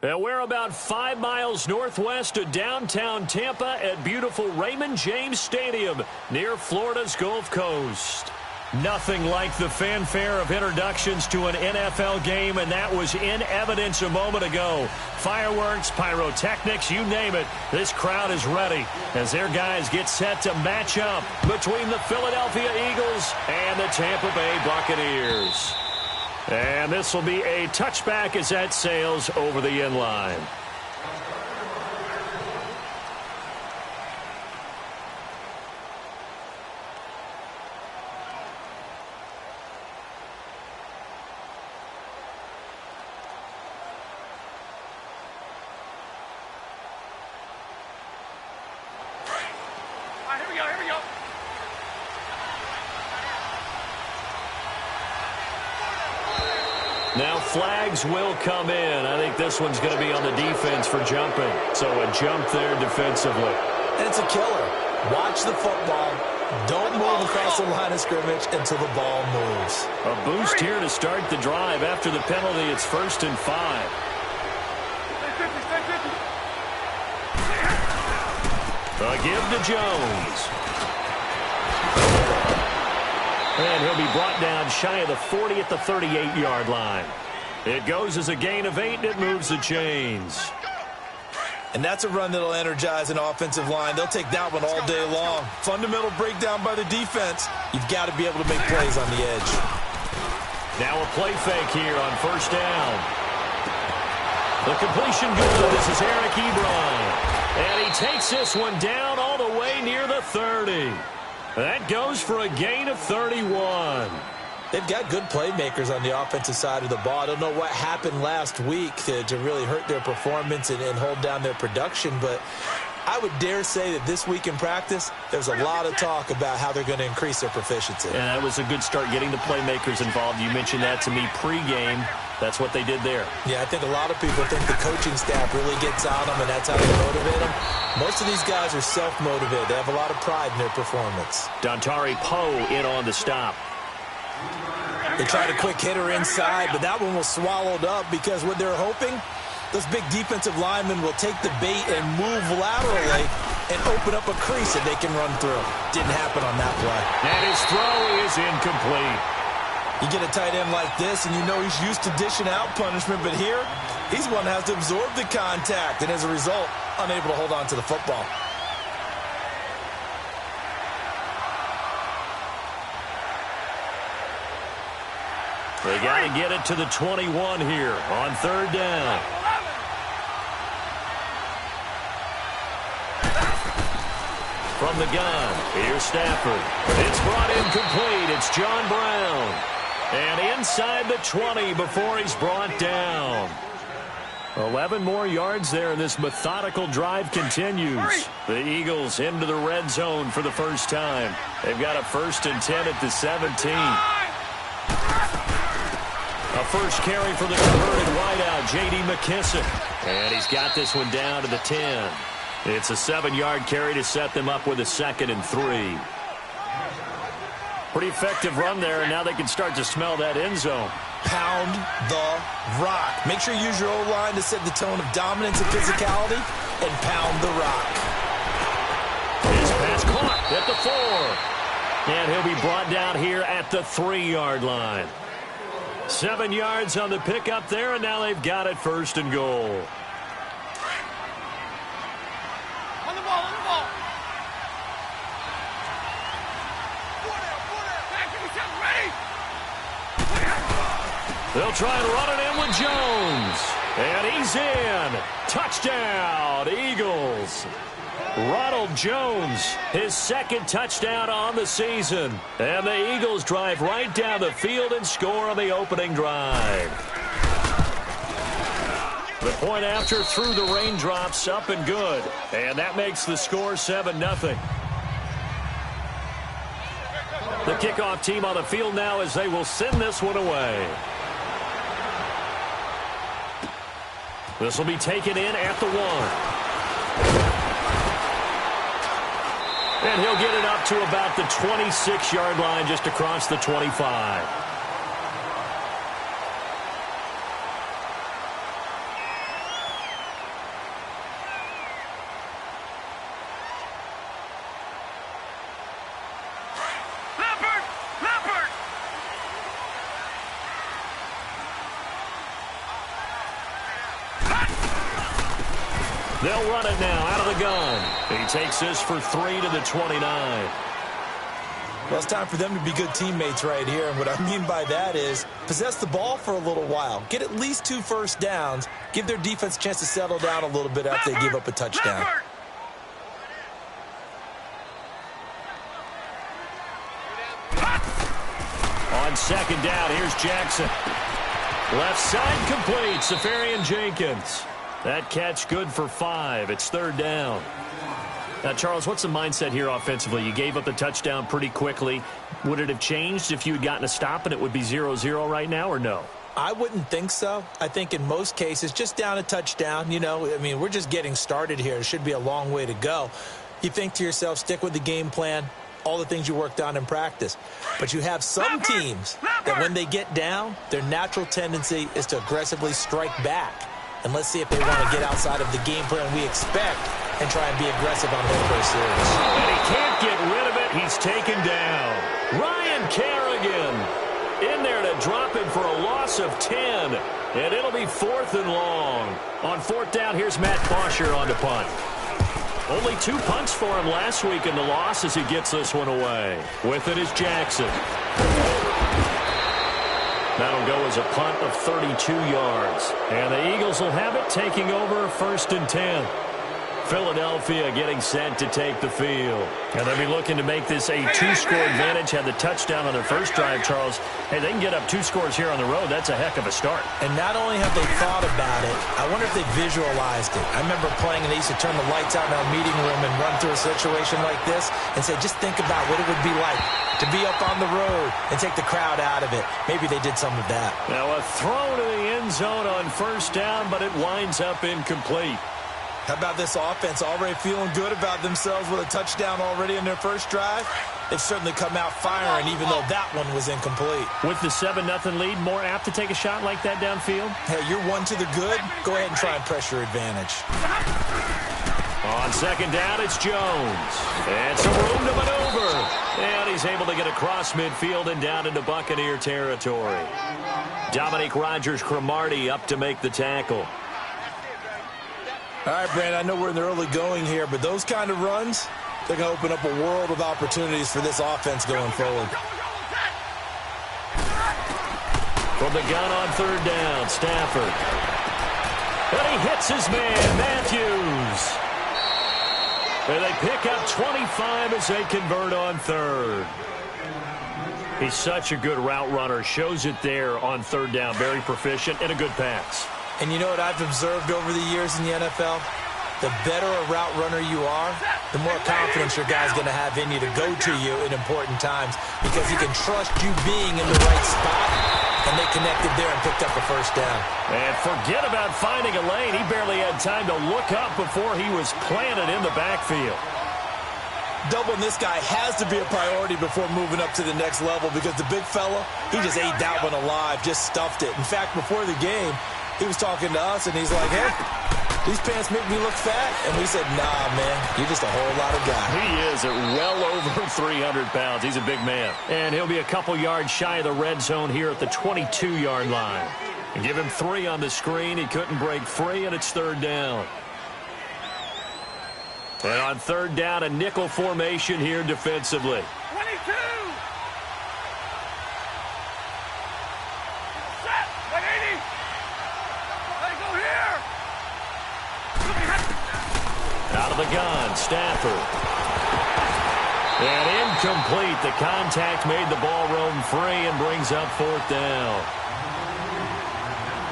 And we're about 5 miles northwest of downtown Tampa at beautiful Raymond James Stadium near Florida's Gulf Coast. Nothing like the fanfare of introductions to an NFL game, and that was in evidence a moment ago. Fireworks, pyrotechnics, you name it. This crowd is ready as their guys get set to match up between the Philadelphia Eagles and the Tampa Bay Buccaneers. And this will be a touchback as that sails over the end line. Now flags will come in. I think this one's going to be on the defense for jumping. So a jump there defensively. And it's a killer. Watch the football. Don't move across the line of scrimmage until the ball moves. A boost here to start the drive. After the penalty, it's 1st and 5. A give to Jones. And he'll be brought down shy of the 40 at the 38-yard line. It goes as a gain of 8, and it moves the chains. And that's a run that'll energize an offensive line. They'll take that one all day long. Fundamental breakdown by the defense. You've got to be able to make plays on the edge. Now a play fake here on 1st down. The completion good. This is Eric Ebron. And he takes this one down all the way near the 30. That goes for a gain of 31. They've got good playmakers on the offensive side of the ball. I don't know what happened last week to really hurt their performance and hold down their production, but I would dare say that this week in practice, there's a lot of talk about how they're going to increase their proficiency. And that was a good start getting the playmakers involved. You mentioned that to me pregame. That's what they did there. Yeah, I think a lot of people think the coaching staff really gets on them, and that's how they motivate them. Most of these guys are self-motivated. They have a lot of pride in their performance. Dontari Poe in on the stop. They tried a quick hitter inside, but that one was swallowed up because what they're hoping, those big defensive linemen will take the bait and move laterally and open up a crease that they can run through. Didn't happen on that play. And his throw is incomplete. You get a tight end like this, and you know he's used to dishing out punishment, but here, he's one that has to absorb the contact, and as a result, unable to hold on to the football. They got to get it to the 21 here on 3rd down. From the gun, here's Stafford. It's brought incomplete. It's John Brown. And inside the 20 before he's brought down. 11 more yards there, and this methodical drive continues. The Eagles into the red zone for the first time. They've got a 1st and 10 at the 17. A first carry for the converted wideout, J.D. McKissick. And he's got this one down to the 10. It's a 7-yard carry to set them up with a 2nd and 3. Pretty effective run there, and now they can start to smell that end zone. Pound the rock. Make sure you use your O-line to set the tone of dominance and physicality, and pound the rock. His pass caught at the 4. And he'll be brought down here at the 3-yard line. 7 yards on the pickup there, and now they've got it 1st and goal. On the ball, on the ball. They'll try and run it in with Jones. And he's in. Touchdown, Eagles. Ronald Jones, his 2nd touchdown on the season. And the Eagles drive right down the field and score on the opening drive. The point after through the raindrops, up and good. And that makes the score 7-0. The kickoff team on the field now as they will send this one away. This will be taken in at the 1. And he'll get it up to about the 26-yard line just across the 25. They'll run it now out of the gun. He takes this for 3 to the 29. Well, it's time for them to be good teammates right here. And what I mean by that is possess the ball for a little while. Get at least 2 first downs. Give their defense a chance to settle down a little bit after they give up a touchdown. On second down, here's Jackson. Left side complete, Safarian Jenkins. That catch good for 5. It's 3rd down. Now, Charles, what's the mindset here offensively? You gave up the touchdown pretty quickly. Would it have changed if you had gotten a stop and it would be 0-0 right now, or no? I wouldn't think so. I think in most cases, just down a touchdown, I mean, we're just getting started here. It should be a long way to go. You think to yourself, stick with the game plan, all the things you worked on in practice. But you have some teams that when they get down, their natural tendency is to aggressively strike back. And let's see if they want to get outside of the game plan we expect and try and be aggressive on their first series. And he can't get rid of it. He's taken down. Ryan Kerrigan in there to drop him for a loss of 10. And it'll be 4th and long. On 4th down, here's Matt Bosher on to punt. Only 2 punts for him last week in the loss as he gets this one away. With it is Jackson. That'll go as a punt of 32 yards. And the Eagles will have it, taking over 1st and 10. Philadelphia getting set to take the field. And they'll be looking to make this a 2-score advantage. Had the touchdown on their first drive, Charles. Hey, they can get up 2 scores here on the road. That's a heck of a start. And not only have they thought about it, I wonder if they visualized it. I remember playing and they used to turn the lights out in our meeting room and run through a situation like this and say, just think about what it would be like to be up on the road and take the crowd out of it. Maybe they did some of that. Now a throw to the end zone on 1st down, but it winds up incomplete. How about this offense already feeling good about themselves with a touchdown already in their first drive? They've certainly come out firing, even though that one was incomplete. With the 7-0 lead, more apt to take a shot like that downfield? Hey, you're 1 to the good. Go ahead and try and press your advantage. On 2nd down, it's Jones. And some room to maneuver. And he's able to get across midfield and down into Buccaneer territory. Dominique Rodgers-Cromartie up to make the tackle. All right, Brandon, I know we're in the early going here, but those kind of runs, they're going to open up a world of opportunities for this offense going forward. From the gun on 3rd down, Stafford. And he hits his man, Matthews. And they pick up 25 as they convert on 3rd. He's such a good route runner. Shows it there on 3rd down. Very proficient and a good pass. And you know what I've observed over the years in the NFL? The better a route runner you are, the more confidence your guy's going to have in you to go to you in important times because he can trust you being in the right spot, and they connected there and picked up a 1st down. And forget about finding a lane. He barely had time to look up before he was planted in the backfield. Doubling this guy has to be a priority before moving up to the next level because the big fella, he just ate that one alive, just stuffed it. In fact, before the game, he was talking to us, and he's like, hey, these pants make me look fat. And we said, nah, man, you're just a whole lot of guy. He is at well over 300 pounds. He's a big man. And he'll be a couple yards shy of the red zone here at the 22-yard line. And give him 3 on the screen. He couldn't break free, and it's 3rd down. And on 3rd down, a nickel formation here defensively. 22! Set! 180! Let it go here! Out of the gun, Stafford. And incomplete. The contact made the ball roam free and brings up 4th down.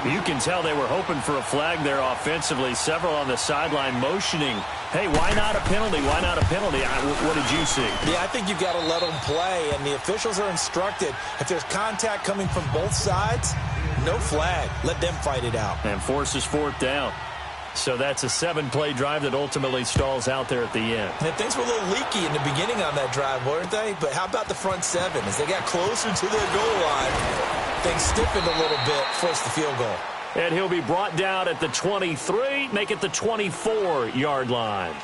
You can tell they were hoping for a flag there offensively. Several on the sideline motioning, hey, why not a penalty? Why not a penalty? What did you see? Yeah, I think you've got to let them play, and the officials are instructed. If there's contact coming from both sides, no flag. Let them fight it out. And forces 4th down. So that's a 7-play drive that ultimately stalls out there at the end. And things were a little leaky in the beginning on that drive, weren't they? But how about the front 7? As they got closer to their goal line, things stiffened a little bit, forced the field goal. And he'll be brought down at the 23, make it the 24-yard line.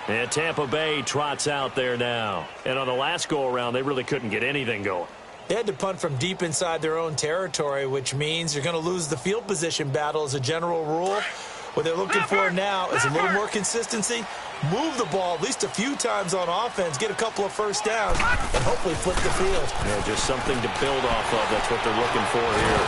And Tampa Bay trots out there now. And on the last go-around, they really couldn't get anything going. They had to punt from deep inside their own territory, which means you're going to lose the field position battle as a general rule. What they're looking for now is a little more consistency, move the ball at least a few times on offense, get a couple of first downs, and hopefully flip the field. Yeah, just something to build off of. That's what they're looking for here.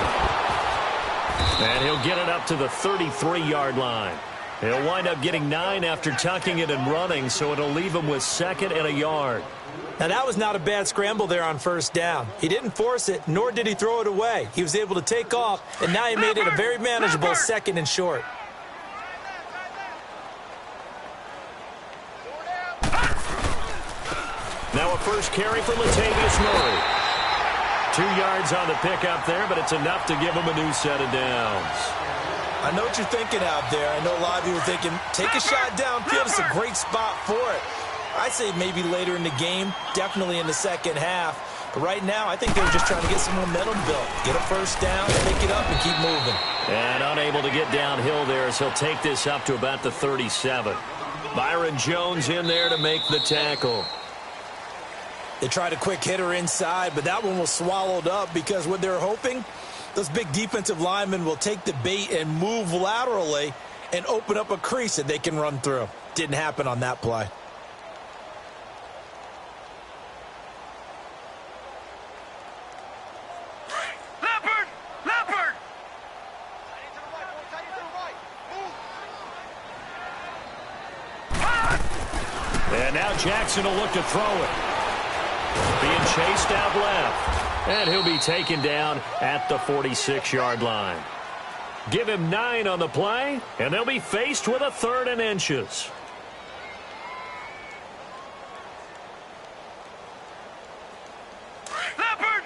And he'll get it up to the 33-yard line. He'll wind up getting 9 after tucking it and running, so it'll leave him with 2nd and a yard. Now, that was not a bad scramble there on first down. He didn't force it, nor did he throw it away. He was able to take off, and now he made it a very manageable 2nd and short. Now a first carry for Latavius Murray. 2 yards on the pickup there, but it's enough to give him a new set of downs. I know what you're thinking out there. I know a lot of you are thinking, take a shot downfield. It's a great spot for it. I'd say maybe later in the game, definitely in the second half. But right now, I think they're just trying to get some momentum built. Get a first down, pick it up, and keep moving. And unable to get downhill there as he'll take this up to about the 37. Byron Jones in there to make the tackle. They tried a quick hitter inside, but that one was swallowed up because what they're hoping, those big defensive linemen will take the bait and move laterally and open up a crease that they can run through. Didn't happen on that play. And now Jackson will look to throw it. Being chased out left. And he'll be taken down at the 46-yard line. Give him 9 on the play, and they'll be faced with a 3rd and inches. Leopard!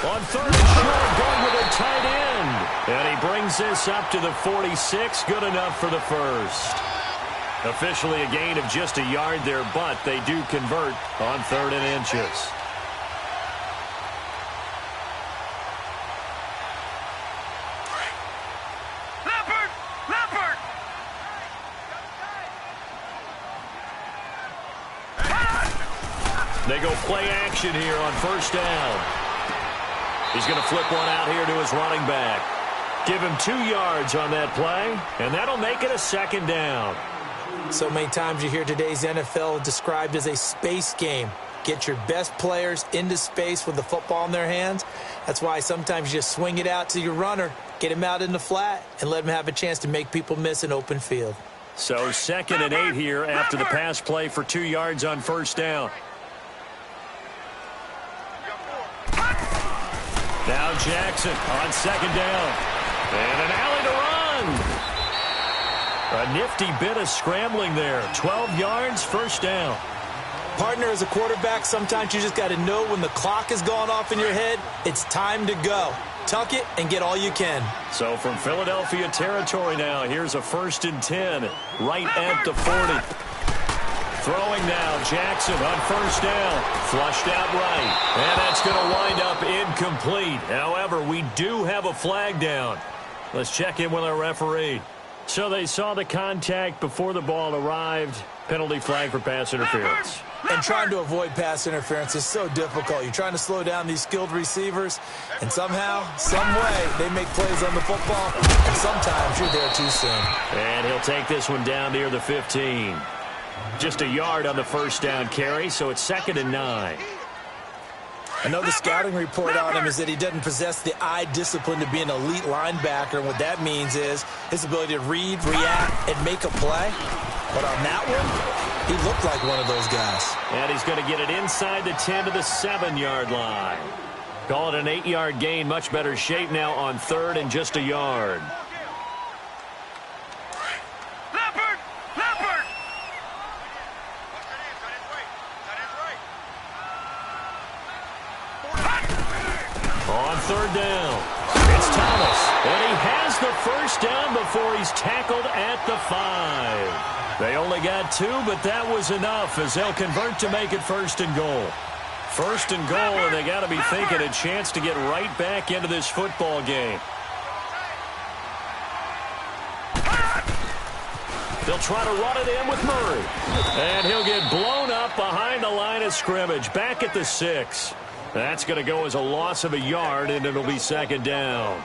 On 3rd and short, going with a tight end. And he brings this up to the 46. Good enough for the first. Officially a gain of just a yard there, but they do convert on 3rd and inches. Leopard! They go play action here on first down. He's going to flip one out here to his running back. Give him 2 yards on that play, and that'll make it a 2nd down. So many times you hear today's NFL described as a space game. Get your best players into space with the football in their hands. That's why sometimes you just swing it out to your runner, get him out in the flat, and let him have a chance to make people miss an open field. So 2nd and 8 here after the pass play for 2 yards on first down. Now Jackson on 2nd down. And an alley to run. A nifty bit of scrambling there. 12 yards, first down. Partner, as a quarterback, sometimes you just got to know when the clock has gone off in your head, it's time to go. Tuck it and get all you can. So from Philadelphia territory now, here's a 1st and 10 right at the 40. Throwing now, Jackson on first down. Flushed out right. And that's going to wind up incomplete. However, we do have a flag down. Let's check in with our referee. So they saw the contact before the ball arrived. Penalty flag for pass interference. And trying to avoid pass interference is so difficult. You're trying to slow down these skilled receivers, and somehow, some way, they make plays on the football, and sometimes you're there too soon. And he'll take this one down near the 15. Just a yard on the first down carry, so it's 2nd and 9. I know the scouting report on him is that he doesn't possess the eye discipline to be an elite linebacker, and what that means is his ability to read, react, and make a play. But on that one, he looked like one of those guys. And he's going to get it inside the 10 to the 7-yard line. Call it an 8-yard gain. Much better shape now on 3rd and just a yard. Leopard! On 3rd down, it's Thomas. And he has the first down before he's tackled at the 5. They only got 2, but that was enough as they'll convert to make it 1st and goal. 1st and goal, and they got to be thinking a chance to get right back into this football game. They'll try to run it in with Murray. And he'll get blown up behind the line of scrimmage, back at the 6. That's going to go as a loss of a yard, and it'll be second down.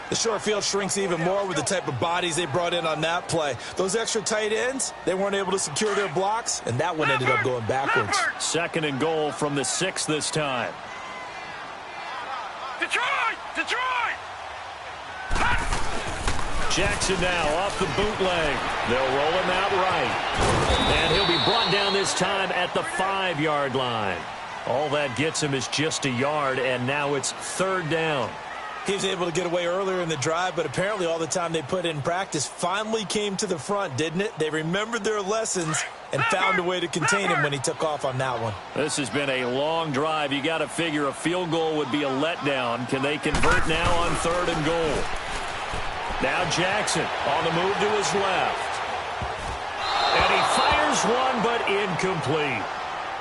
The short field shrinks even more with the type of bodies they brought in on that play. Those extra tight ends, they weren't able to secure their blocks, and that one ended up going backwards. Second and goal from the 6 this time. Detroit! Jackson now off the bootleg. They'll roll him out right. And he'll be brought down this time at the 5-yard line. All that gets him is just a yard, and now it's third down. He was able to get away earlier in the drive, but apparently all the time they put in practice finally came to the front, didn't it? They remembered their lessons and found a way to contain him when he took off on that one. This has been a long drive. You got to figure a field goal would be a letdown. Can they convert now on third and goal? Now Jackson on the move to his left. And he fires one, but incomplete.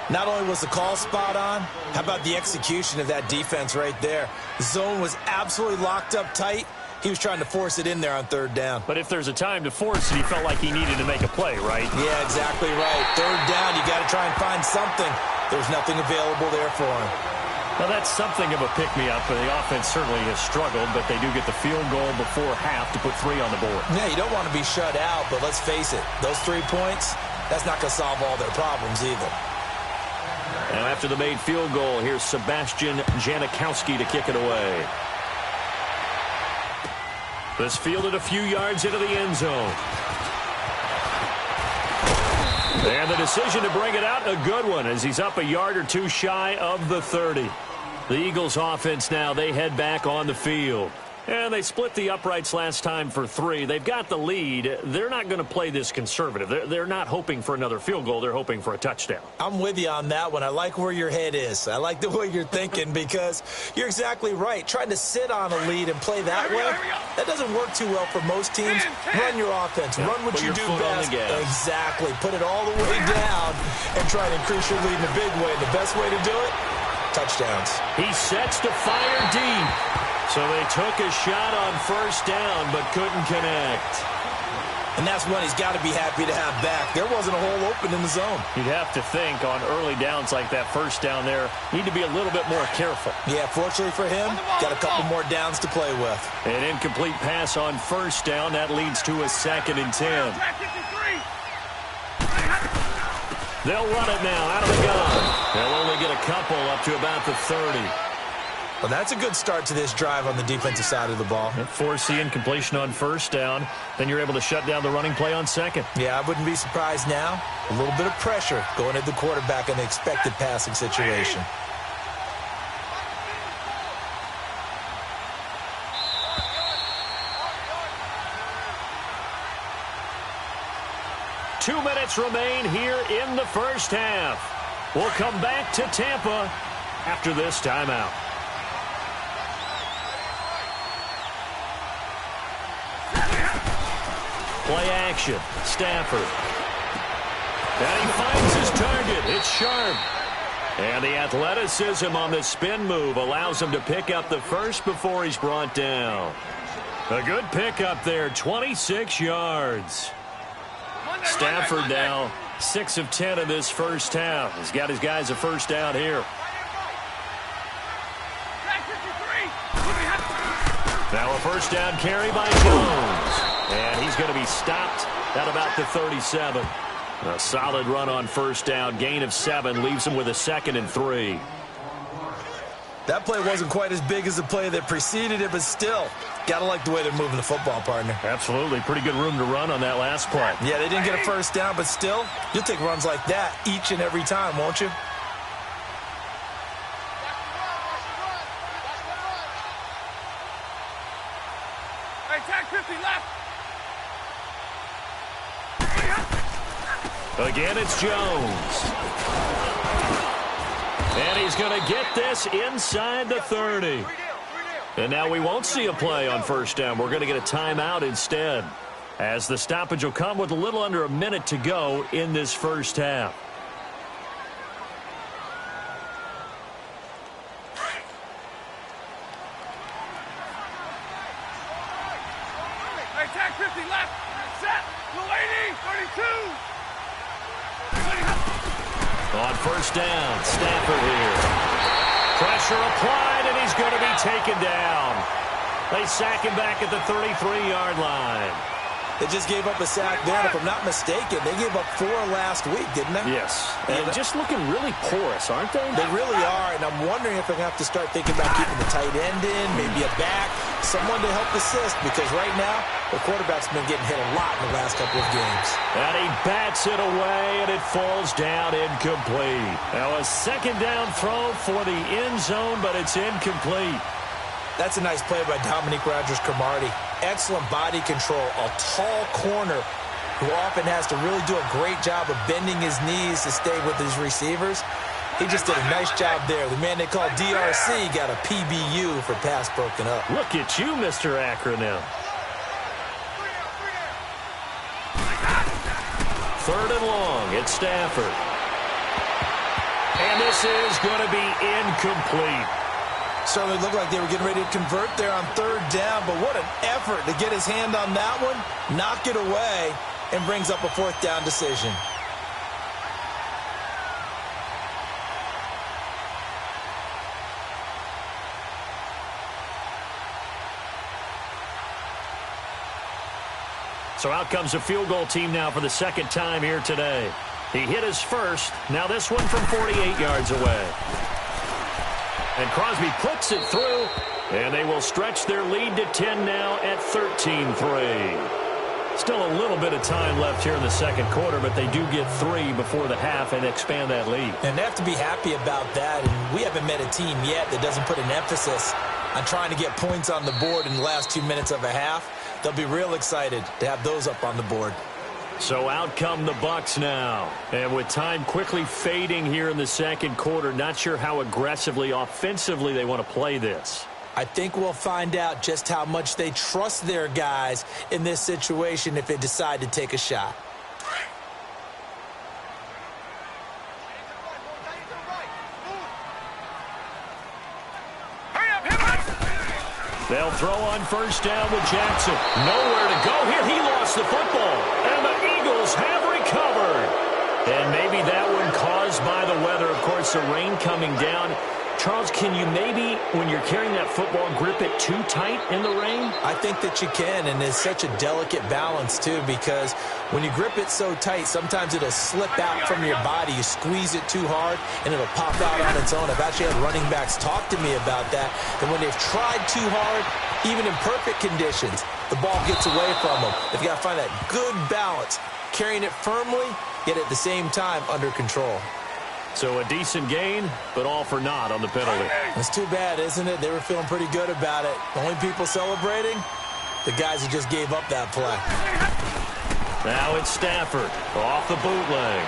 Not only was the call spot on, how about the execution of that defense right there? The zone was absolutely locked up tight. He was trying to force it in there on third down. But if there's a time to force it, he felt like he needed to make a play, right? Yeah, exactly right. Third down, you got to try and find something. There's nothing available there for him. Well, that's something of a pick-me-up, but the offense certainly has struggled, but they do get the field goal before half to put 3 on the board. Yeah, you don't want to be shut out, but let's face it, those 3 points, that's not going to solve all their problems either. Now after the made field goal, here's Sebastian Janikowski to kick it away. This fielded a few yards into the end zone. And the decision to bring it out, a good one, as he's up a yard or 2 shy of the 30. The Eagles offense now, they head back on the field. And they split the uprights last time for 3. They've got the lead. They're not going to play this conservative. They're not hoping for another field goal. They're hoping for a touchdown. I'm with you on that one. I like where your head is. I like the way you're thinking because you're exactly right. Trying to sit on a lead and play that way, that doesn't work too well for most teams. Run your offense. Run what you do best. Exactly. Put it all the way down and try to increase your lead in a big way. The best way to do it, touchdowns. He sets to fire deep. So they took a shot on first down, but couldn't connect. And that's one he's got to be happy to have back. There wasn't a hole open in the zone. You'd have to think on early downs like that first down there, need to be a little bit more careful. Yeah, fortunately for him, got a couple more downs to play with. An incomplete pass on first down. That leads to a 2nd and 10. They'll run it now out of the gun. They'll only get a couple up to about the 30. Well, that's a good start to this drive on the defensive side of the ball. Force the incompletion on first down. Then you're able to shut down the running play on second. Yeah, I wouldn't be surprised now. A little bit of pressure going at the quarterback in the expected passing situation. Two minutes remain here in the first half. We'll come back to Tampa after this timeout. Play action. Stafford. And he finds his target. It's Sharp. And the athleticism on the spin move allows him to pick up the first before he's brought down. A good pickup there, 26 yards. Stafford now 6 of 10 in this first half. He's got his guys a first down here. Now a first down carry by Jones. And he's going to be stopped at about the 37. A solid run on first down. Gain of 7 leaves him with a 2nd and 3. That play wasn't quite as big as the play that preceded it, but still, got to like the way they're moving the football, partner. Absolutely. Pretty good room to run on that last play. Yeah, they didn't get a first down, but still, you'll take runs like that each and every time, won't you? Hey, tag 50 left. Again, it's Jones. And he's going to get this inside the 30. And now we won't see a play on first down. We're going to get a timeout instead, as the stoppage will come with a little under a minute to go in this first half. Hey, tag 50 left. Set. 280. 32. On first down, Stafford here. Pressure applied, and he's going to be taken down. They sack him back at the 33-yard line. They just gave up a sack there, and if I'm not mistaken, they gave up 4 last week, didn't they? Yes. And just looking really porous, aren't they? They really are, and I'm wondering if they're going to have to start thinking about keeping the tight end in, maybe a back, someone to help assist, because right now, the quarterback's been getting hit a lot in the last couple of games. And he bats it away, and it falls down incomplete. Now a second down throw for the end zone, but it's incomplete. That's a nice play by Dominique Rodgers-Cromartie. Excellent body control, a tall corner who often has to really do a great job of bending his knees to stay with his receivers. He just did a nice job there. The man they call DRC got a PBU for pass broken up. Look at you, Mr. Acronym. Third and long, it's Stafford. And this is going to be incomplete. Certainly looked like they were getting ready to convert there on third down, but what an effort to get his hand on that one, knock it away, and brings up a fourth down decision. So out comes a field goal team now for the second time here today. He hit his first. Now this one from 48 yards away. And Crosby puts it through, and they will stretch their lead to 10 now at 13-3. Still a little bit of time left here in the second quarter, but they do get 3 before the half and expand that lead. And they have to be happy about that. And we haven't met a team yet that doesn't put an emphasis on trying to get points on the board in the last 2 minutes of a half. They'll be real excited to have those up on the board. So out come the Bucs now. And with time quickly fading here in the second quarter, not sure how aggressively, offensively they want to play this. I think we'll find out just how much they trust their guys in this situation if they decide to take a shot. They'll throw on first down with Jackson. Nowhere to go here. He lost the football. And the Eagles have recovered. And maybe that one caused by the weather. Of course, the rain coming down. Charles, can you maybe, when you're carrying that football, grip it too tight in the rain? I think that you can, and it's such a delicate balance, too, because when you grip it so tight, sometimes it'll slip out from your body. You squeeze it too hard, and it'll pop out on its own. I've actually had running backs talk to me about that, and when they've tried too hard, even in perfect conditions, the ball gets away from them. They've got to find that good balance, carrying it firmly, yet at the same time under control. So a decent gain, but all for naught on the penalty. It's too bad, isn't it? They were feeling pretty good about it. The only people celebrating, the guys who just gave up that play. Now it's Stafford off the bootleg.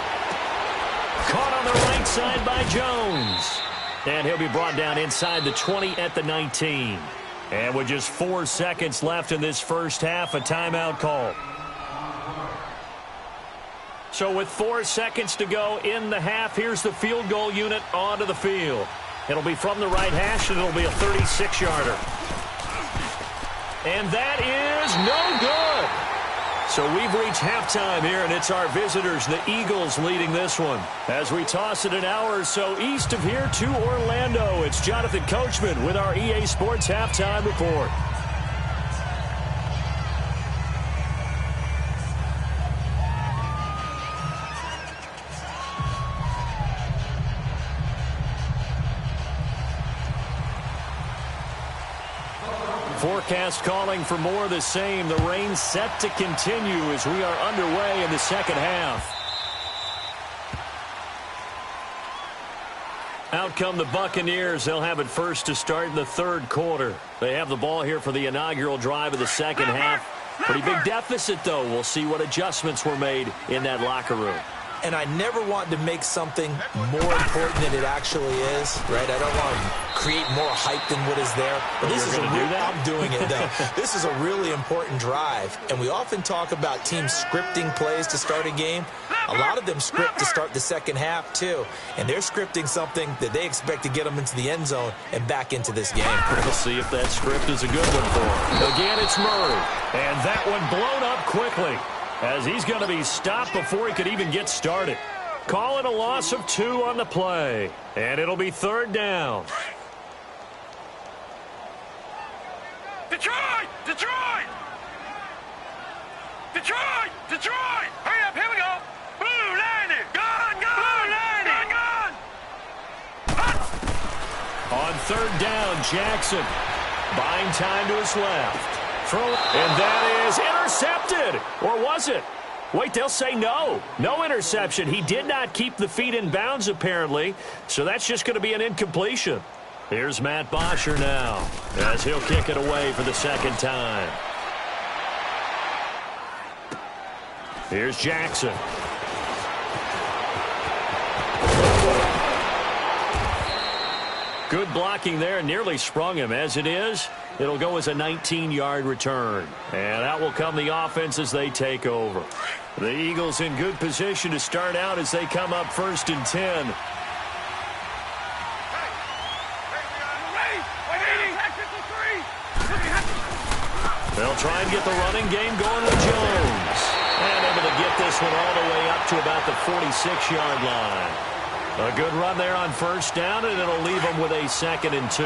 Caught on the right side by Jones. And he'll be brought down inside the 20 at the 19. And with just 4 seconds left in this first half, a timeout call. So with 4 seconds to go in the half, here's the field goal unit onto the field. It'll be from the right hash, and it'll be a 36-yarder. And that is no good. So we've reached halftime here, and it's our visitors, the Eagles, leading this one. As we toss it an hour or so east of here to Orlando, it's Jonathan Coachman with our EA Sports Halftime Report. Forecast calling for more of the same. The rain set to continue as we are underway in the second half. Out come the Buccaneers. They'll have it first to start in the third quarter. They have the ball here for the inaugural drive of the second half. Pretty big deficit, though. We'll see what adjustments were made in that locker room. And I never want to make something more important than it actually is, right? I don't want to create more hype than what is there. But this is I'm doing it, though. This is a really important drive. And we often talk about teams scripting plays to start a game. A lot of them script to start the second half, too. And they're scripting something that they expect to get them into the end zone and back into this game. We'll see if that script is a good one for them. Again, it's Murray. And that one blown up quickly, as he's going to be stopped before he could even get started. Call it a loss of 2 on the play. And it'll be third down. Detroit! Detroit! Detroit! Detroit! Hurry up, here we go! Blue 90! Gone! Blue 90! Gone! On third down, Jackson buying time to his left. And that is intercepted. Or was it? Wait, they'll say no. No interception. He did not keep the feet in bounds, apparently. So that's just going to be an incompletion. Here's Matt Bosher now as he'll kick it away for the second time. Here's Jackson. Good blocking there, nearly sprung him. As it is, it'll go as a 19-yard return. And out will come the offense as they take over. The Eagles in good position to start out as they come up 1st and 10. They'll try and get the running game going with Jones. And able to get this one all the way up to about the 46-yard line. A good run there on first down, and it'll leave them with a 2nd and 2.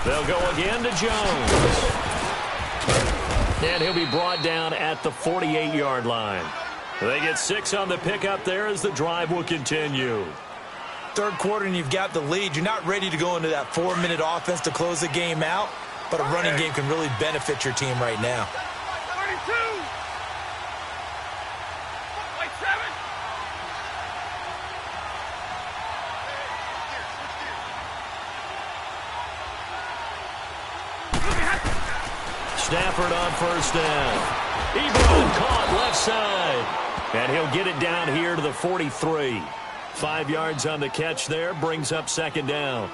They'll go again to Jones. And he'll be brought down at the 48-yard line. They get 6 on the pickup there as the drive will continue. Third quarter and you've got the lead. You're not ready to go into that 4-minute offense to close the game out, but a running game can really benefit your team right now. 32! Like 7! Stafford on first down. Ebron caught left side. And he'll get it down here to the 43. 5 yards on the catch there, brings up 2nd down.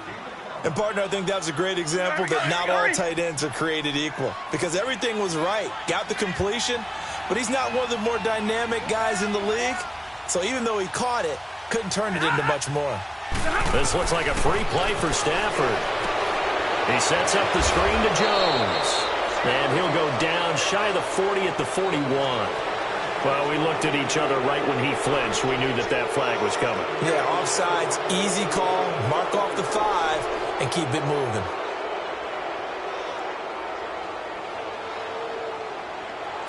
And, partner, I think that was a great example that not all tight ends are created equal. Because everything was right. Got the completion, but he's not one of the more dynamic guys in the league. So even though he caught it, couldn't turn it into much more. This looks like a free play for Stafford. He sets up the screen to Jones. And he'll go down shy of the 40 at the 41. Well, we looked at each other right when he flinched. We knew that that flag was coming. Yeah, offsides, easy call, mark off the 5, and keep it moving.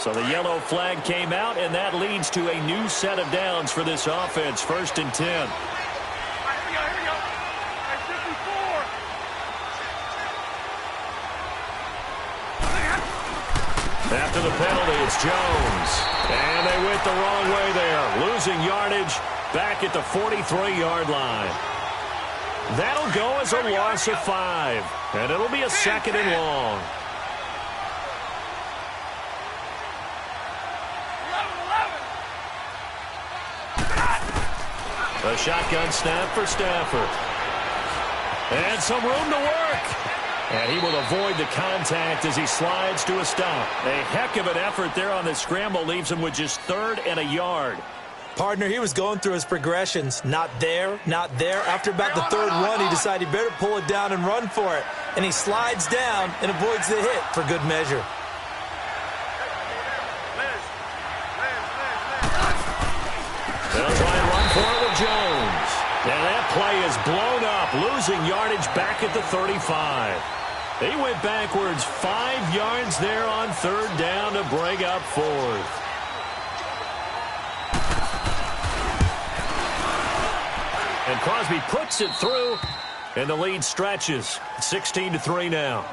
So the yellow flag came out, and that leads to a new set of downs for this offense. 1st and 10. Here we go. 54. After the penalty, it's Jones. And they went the wrong way there. Losing yardage back at the 43-yard line. That'll go as a loss of 5. And it'll be a 2nd and long. 11. A shotgun snap for Stafford. And some room to work. And he will avoid the contact as he slides to a stop. A heck of an effort there on the scramble. Leaves him with just 3rd and a yard. Partner, he was going through his progressions. Not there, not there. After about the 3rd run, he decided he better pull it down and run for it. And he slides down and avoids the hit for good measure. They'll try and run for it with Jones. And that play is blown up, losing yardage back at the 35. He went backwards 5 yards there on 3rd down to bring up 4th. And Crosby puts it through, and the lead stretches. 16-3 now.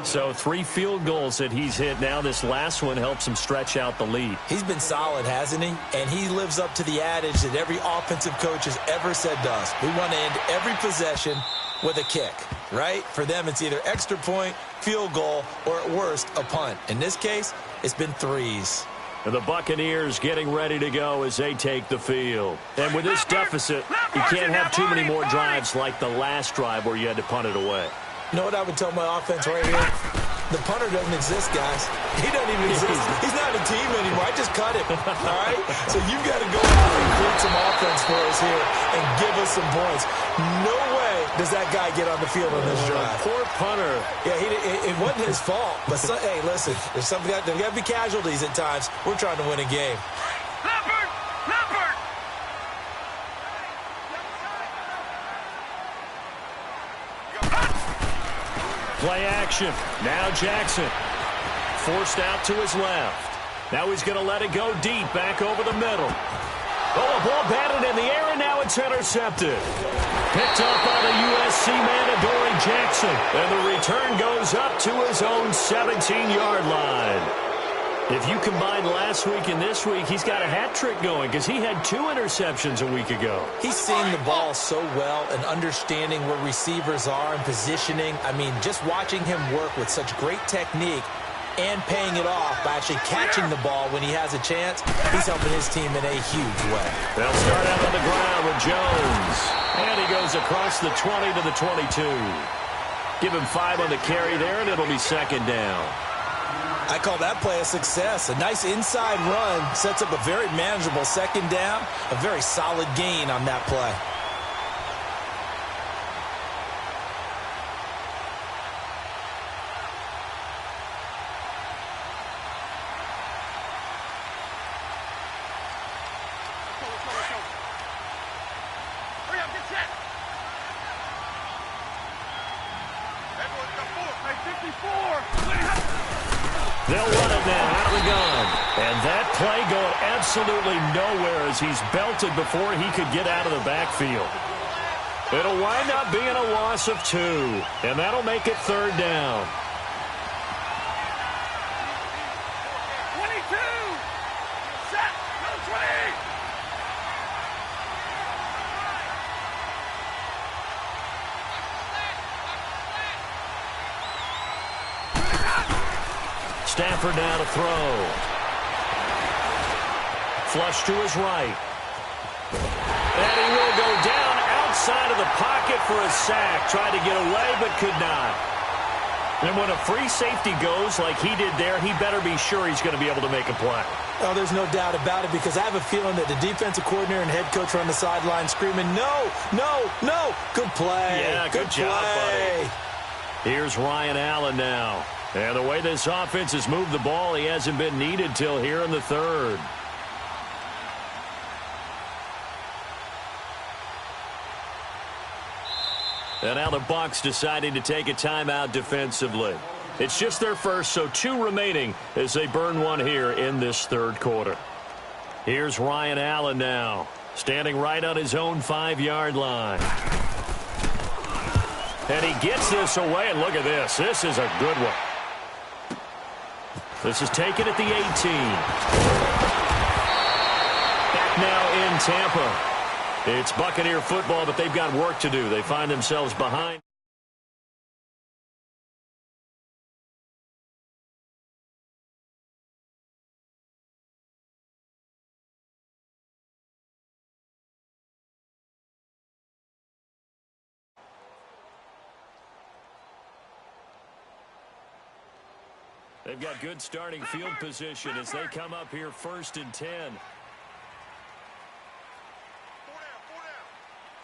So 3 field goals that he's hit now. This last one helps him stretch out the lead. He's been solid, hasn't he? And he lives up to the adage that every offensive coach has ever said to us. We want to end every possession with a kick, right? For them, it's either extra point, field goal, or at worst, a punt. In this case, it's been 3s. And the Buccaneers getting ready to go as they take the field. And with this deficit, you can't have too many more drives like the last drive where you had to punt it away. You know what I would tell my offense right here? The punter doesn't exist, guys. He doesn't even exist. He's not a team anymore. I just cut him, all right? So you've got to go out and create some offense for us here and give us some points. No way does that guy get on the field on this drive? Poor punter. Yeah, it wasn't his fault. But, hey, listen, there's got to be casualties at times. We're trying to win a game. Leopard! Leopard! Play action. Now Jackson. Forced out to his left. Now he's going to let it go deep, back over the middle. Oh, a ball batted in the air, and now it's intercepted. Picked up by the USC man, Adoree Jackson. And the return goes up to his own 17-yard line. If you combine last week and this week, he's got a hat trick going because he had 2 interceptions a week ago. He's seeing the ball so well and understanding where receivers are and positioning. I mean, just watching him work with such great technique and paying it off by actually catching the ball when he has a chance, he's helping his team in a huge way. They'll start out on the ground with Jones. And he goes across the 20 to the 22. Give him 5 on the carry there, and it'll be second down. I call that play a success. A nice inside run sets up a very manageable second down, a very solid gain on that play. Hurry up, get set! Everyone's got 4. Hey, 54! They'll run it now out of the gun. And that play going absolutely nowhere as he's belted before he could get out of the backfield. It'll wind up being a loss of 2. And that'll make it third down. 22! Set! No 20! Stafford now to throw. Flush to his right. And he will go down outside of the pocket for a sack. Tried to get away, but could not. And when a free safety goes like he did there, he better be sure he's going to be able to make a play. Oh, there's no doubt about it, because I have a feeling that the defensive coordinator and head coach are on the sideline screaming, no, no, no. Good play. Yeah, good job, buddy. Here's Ryan Allen now. And the way this offense has moved the ball, he hasn't been needed till here in the third. And now the Bucs deciding to take a timeout defensively. It's just their first, so 2 remaining as they burn 1 here in this third quarter. Here's Ryan Allen now, standing right on his own 5-yard line. And he gets this away, and look at this. This is a good one. This is taken at the 18. Back now in Tampa. It's Buccaneer football, but they've got work to do. They find themselves behind. They've got good starting field position as they come up here 1st and 10. 4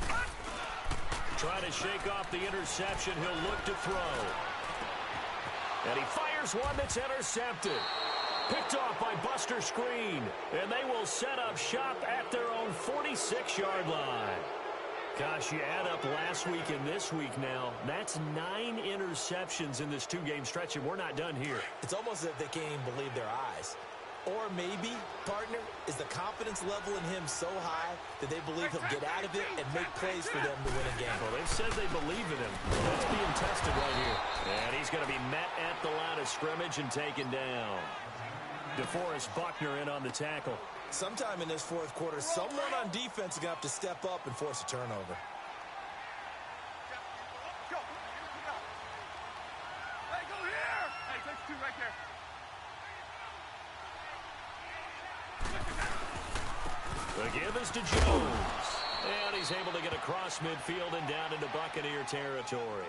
down. Trying to shake off the interception. He'll look to throw. And he fires one that's intercepted. Picked off by Buster Screen. And they will set up shop at their own 46-yard line. Gosh, you add up last week and this week now. That's 9 interceptions in this 2-game stretch, and we're not done here. It's almost as if they can't even believe their eyes. Or maybe, partner, is the confidence level in him so high that they believe he'll get out of it and make plays for them to win a game. Well, they've said they believe in him. That's being tested right here. And he's going to be met at the line of scrimmage and taken down. DeForest Buckner in on the tackle. Sometime in this fourth quarter, someone on defense is going to have to step up and force a turnover. Go. Hey, go here. Hey, take 2 right there. The give is to Jones. And he's able to get across midfield and down into Buccaneer territory.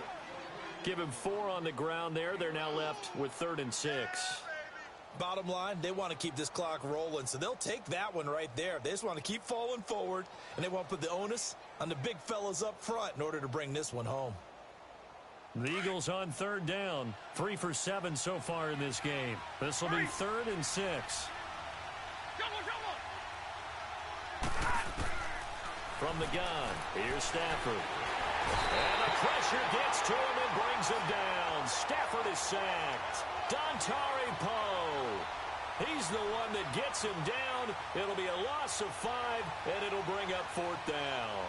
Give him 4 on the ground there. They're now left with 3rd and 6. Bottom line, they want to keep this clock rolling, so they'll take that one right there. They just want to keep falling forward, and they want to put the onus on the big fellas up front in order to bring this one home. The Eagles on third down. 3 for 7 so far in this game. This will be 3rd and 6. From the gun, here's Stafford. And the pressure gets to him and brings him down. Stafford is sacked. Dontari Poe. He's the one that gets him down. It'll be a loss of 5, and it'll bring up 4th down.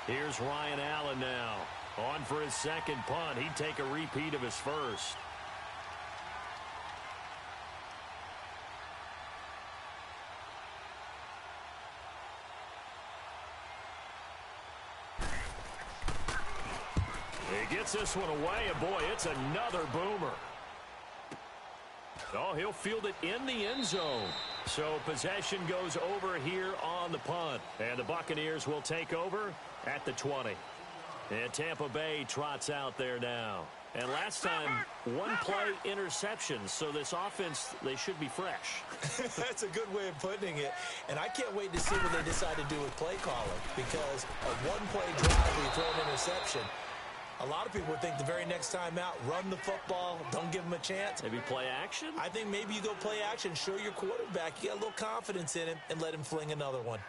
Here's Ryan Allen now. On for his second punt. He'd take a repeat of his first. He gets this one away, and boy, it's another boomer. Oh, he'll field it in the end zone. So possession goes over here on the punt. And the Buccaneers will take over at the 20. And Tampa Bay trots out there now. And last time, 1-play interception. So this offense, they should be fresh. That's a good way of putting it. And I can't wait to see what they decide to do with play calling. Because a 1-play drive where you throw an interception, a lot of people would think the very next time out, run the football, don't give him a chance. Maybe play action? I think maybe you go play action, show your quarterback, you got a little confidence in him, and let him fling another one.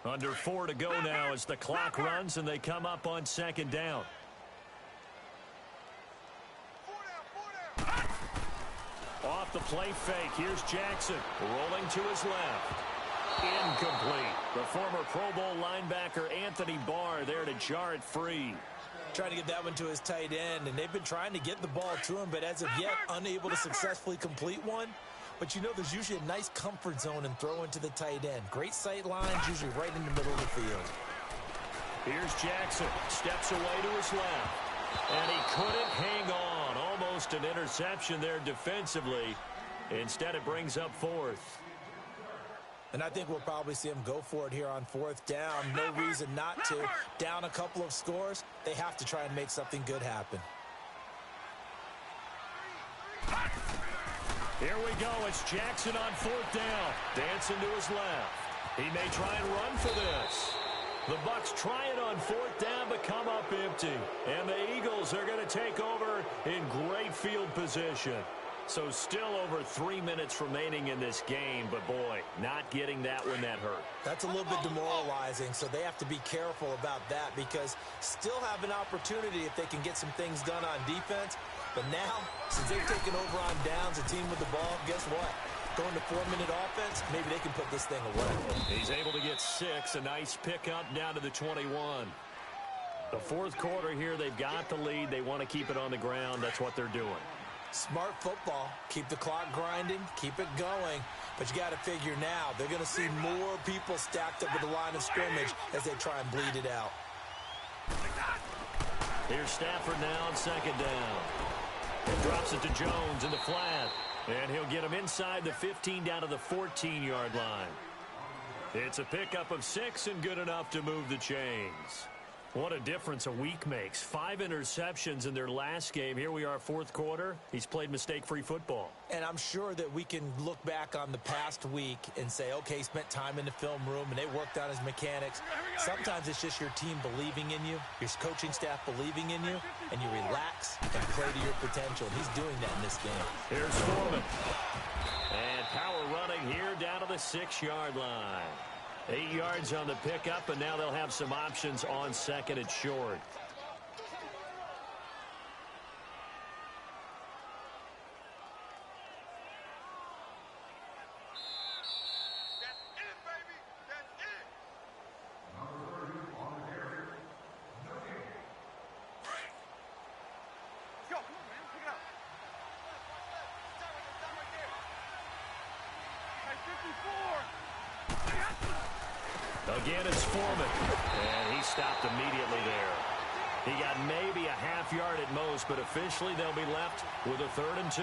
Under 4 to go now as the clock runs and they come up on 2nd down. Off the play fake, here's Jackson rolling to his left. Incomplete. The former Pro Bowl linebacker Anthony Barr there to jar it free. Trying to get that one to his tight end, and they've been trying to get the ball to him, but as of yet, unable to successfully complete one. But you know there's usually a nice comfort zone in throwing to the tight end. Great sight lines, usually right in the middle of the field. Here's Jackson. Steps away to his left. And he couldn't hang on. Almost an interception there defensively. Instead, it brings up 4th. And I think we'll probably see him go for it here on 4th down. No reason not to. Down a couple of scores, they have to try and make something good happen. Here we go. It's Jackson on 4th down. Dancing to his left. He may try and run for this. The Bucs try it on 4th down but come up empty. And the Eagles are going to take over in great field position. So still over 3 minutes remaining in this game, but boy, not getting that one that hurt. That's a little bit demoralizing, so they have to be careful about that because still have an opportunity if they can get some things done on defense. But now, since they've taken over on downs, a team with the ball, guess what? Going to 4-minute offense, maybe they can put this thing away. He's able to get 6, a nice pickup down to the 21. The 4th quarter here, they've got the lead. They want to keep it on the ground. That's what they're doing. Smart football. Keep the clock grinding. Keep it going. But you got to figure now, they're going to see more people stacked up at the line of scrimmage as they try and bleed it out. Here's Stafford now on 2nd down. He drops it to Jones in the flat. And he'll get him inside the 15 down to the 14-yard line. It's a pickup of 6 and good enough to move the chains. What a difference a week makes. 5 interceptions in their last game. Here we are, 4th quarter. He's played mistake-free football. And I'm sure that we can look back on the past week and say, okay, he spent time in the film room and they worked on his mechanics. Sometimes it's just your team believing in you, your coaching staff believing in you, and you relax and play to your potential. And he's doing that in this game. Here's Foreman. And power running here down to the 6-yard line. 8 yards on the pickup, and now they'll have some options on 2nd and short. That's it, baby. That's it. Go. Come on, man. Pick it up. Stop right there. Hey, 54. Again, it's Foreman. And he stopped immediately there. He got maybe a half yard at most, but officially they'll be left with a 3rd and 2.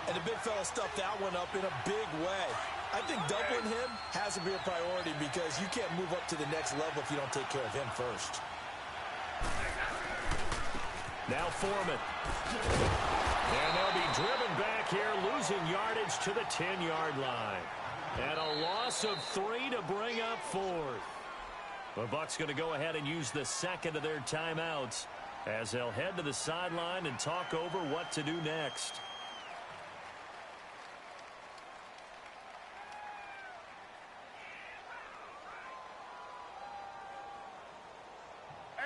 And the big fella stuffed that one up in a big way. I think doubling him has to be a priority because you can't move up to the next level if you don't take care of him first. Now Foreman. And they'll be driven back here, losing yardage to the 10-yard line. And a loss of 3 to bring up fourth. The Bucs going to go ahead and use the second of their timeouts as they'll head to the sideline and talk over what to do next.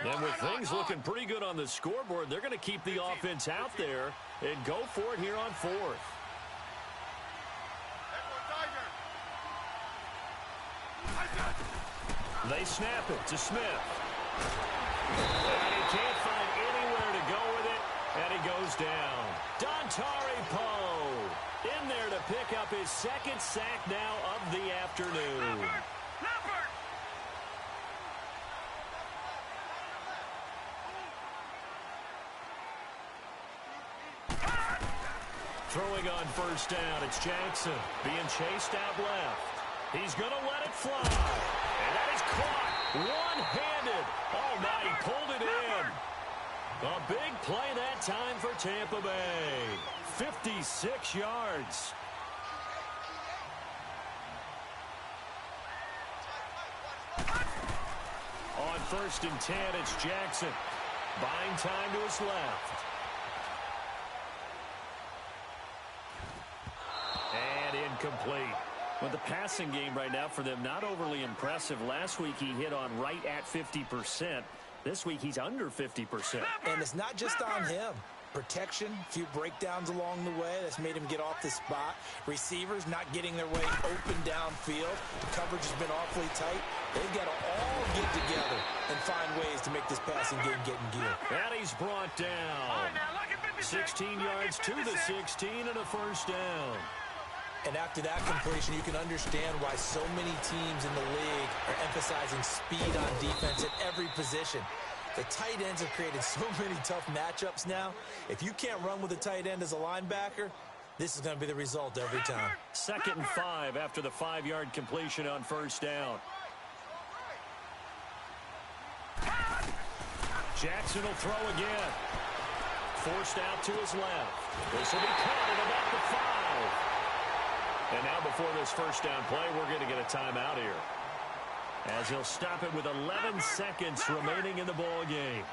And with things looking pretty good on the scoreboard, they're going to keep the offense out there and go for it here on fourth. They snap it to Smith. And he can't find anywhere to go with it, and he goes down. Dontari Poe in there to pick up his second sack now of the afternoon. Throwing on first down, it's Jackson being chased out left. He's going to let it fly. And that is caught one-handed. Oh, my, he pulled it in. A big play that time for Tampa Bay. 56 yards. On first and 10, it's Jackson. Buying time to his left. And incomplete. Well, the passing game right now for them, not overly impressive. Last week he hit on right at 50%. This week he's under 50%. And it's not just on him. Protection, a few breakdowns along the way. That's made him get off the spot. Receivers not getting their way open downfield. The coverage has been awfully tight. They've got to all get together and find ways to make this passing game get in gear. And he's brought down. 16 yards to the 16 and a first down. And after that completion, you can understand why so many teams in the league are emphasizing speed on defense at every position. The tight ends have created so many tough matchups now. If you can't run with a tight end as a linebacker, this is going to be the result every time. 2nd and 5 after the 5-yard completion on first down. Jackson will throw again. Forced out to his left. This will be caught at about the 5. And now before this first down play, we're going to get a timeout here, as he'll stop it with 11 seconds remaining in the ball game.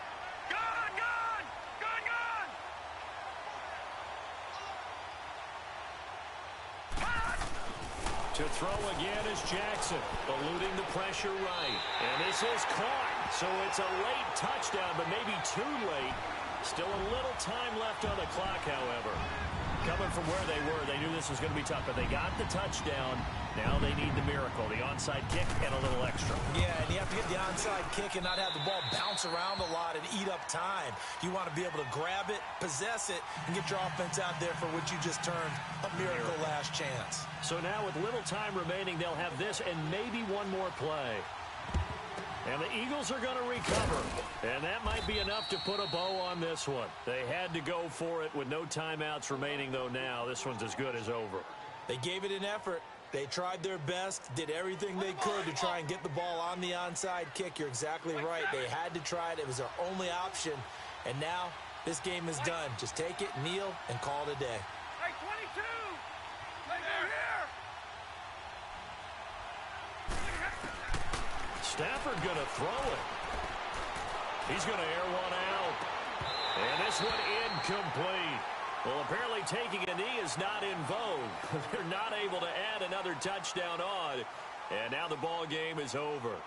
To throw again is Jackson, eluding the pressure right. And this is caught, so it's a late touchdown, but maybe too late. Still a little time left on the clock, however. Coming from where they were, they knew this was going to be tough, but they got the touchdown. Now they need the miracle, the onside kick and a little extra. Yeah, and you have to get the onside kick and not have the ball bounce around a lot and eat up time. You want to be able to grab it, possess it, and get your offense out there for what you just termed a miracle last chance. So now with little time remaining, they'll have this and maybe one more play. And the Eagles are going to recover. And that might be enough to put a bow on this one. They had to go for it with no timeouts remaining, though now this one's as good as over. They gave it an effort. They tried their best, did everything they could to try and get the ball on the onside kick. You're exactly right. They had to try it. It was their only option. And now this game is done. Just take it, kneel, and call it a day. Hey, 22! They're here! Stafford going to throw it. He's going to air one out. And this one incomplete. Well, apparently taking a knee is not in vogue. They're not able to add another touchdown on. And now the ball game is over.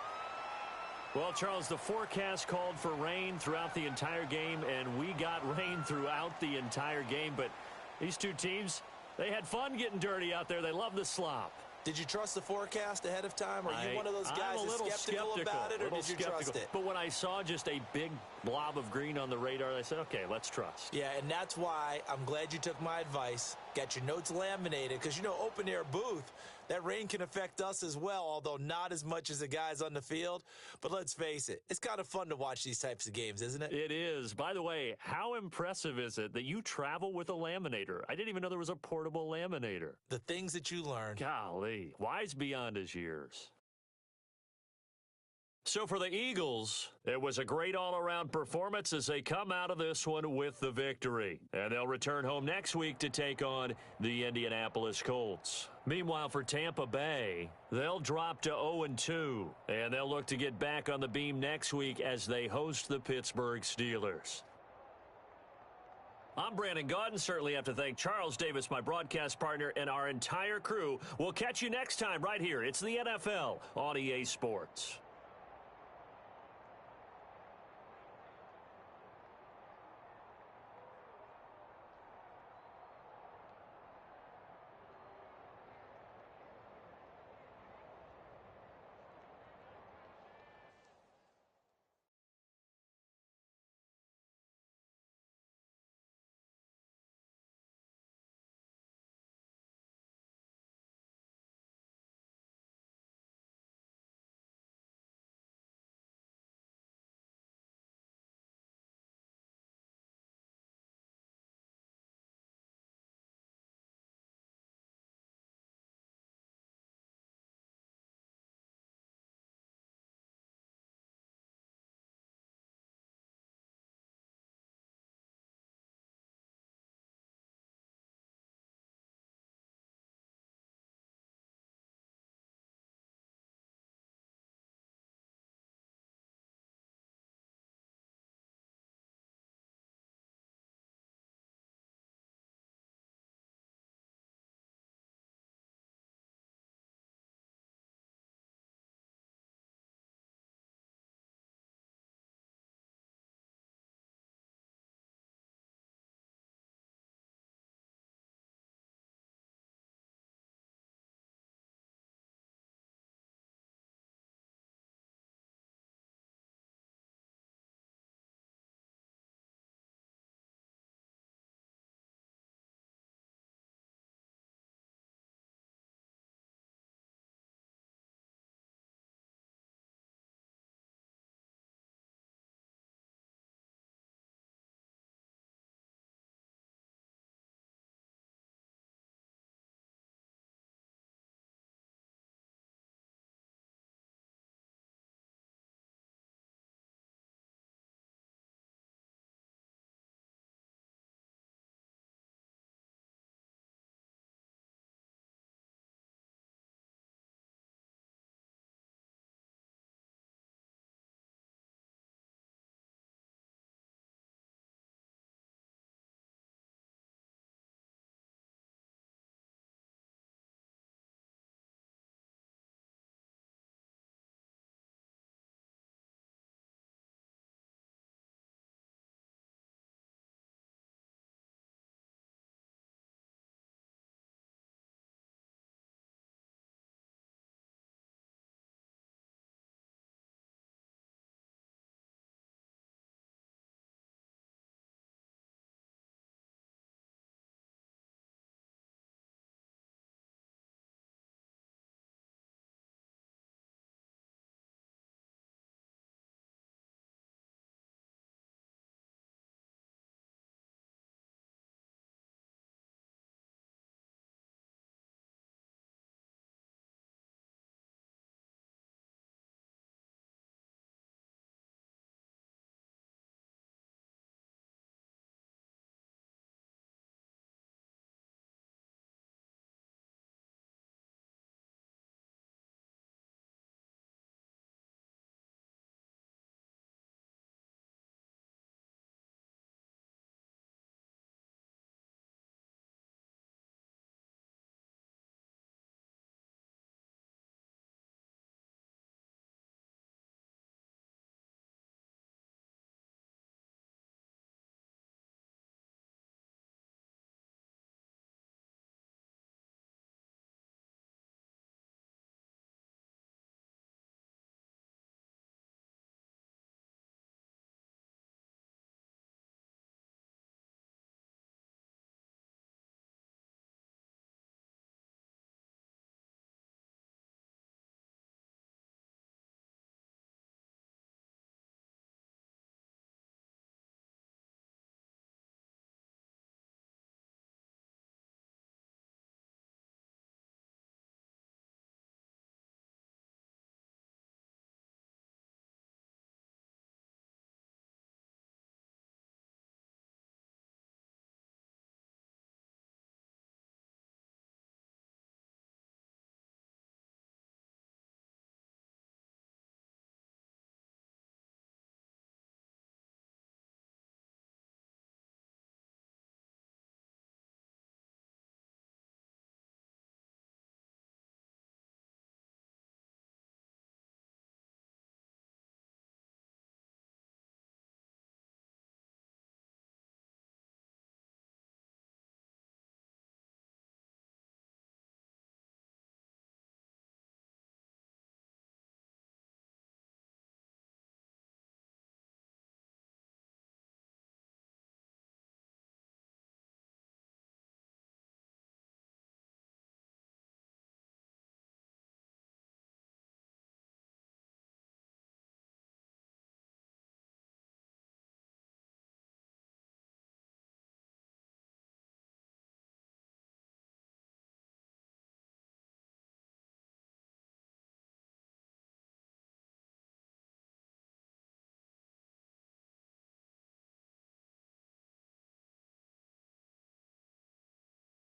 Well, Charles, the forecast called for rain throughout the entire game, and we got rain throughout the entire game. But these two teams, they had fun getting dirty out there. They love the slop. Did you trust the forecast ahead of time? Are you one of those guys that's skeptical about it, or did you trust it? But when I saw just a big blob of green on the radar, I said, okay, let's trust. Yeah, and that's why I'm glad you took my advice. Got your notes laminated, because, you know, open-air booth, that rain can affect us as well, although not as much as the guys on the field. But let's face it, it's kind of fun to watch these types of games, isn't it? It is. By the way, how impressive is it that you travel with a laminator? I didn't even know there was a portable laminator. The things that you learn. Golly, wise beyond his years. So for the Eagles, it was a great all-around performance as they come out of this one with the victory. And they'll return home next week to take on the Indianapolis Colts. Meanwhile, for Tampa Bay, they'll drop to 0-2, and they'll look to get back on the beam next week as they host the Pittsburgh Steelers. I'm Brandon Gaudin. Certainly have to thank Charles Davis, my broadcast partner, and our entire crew. We'll catch you next time right here. It's the NFL on EA Sports.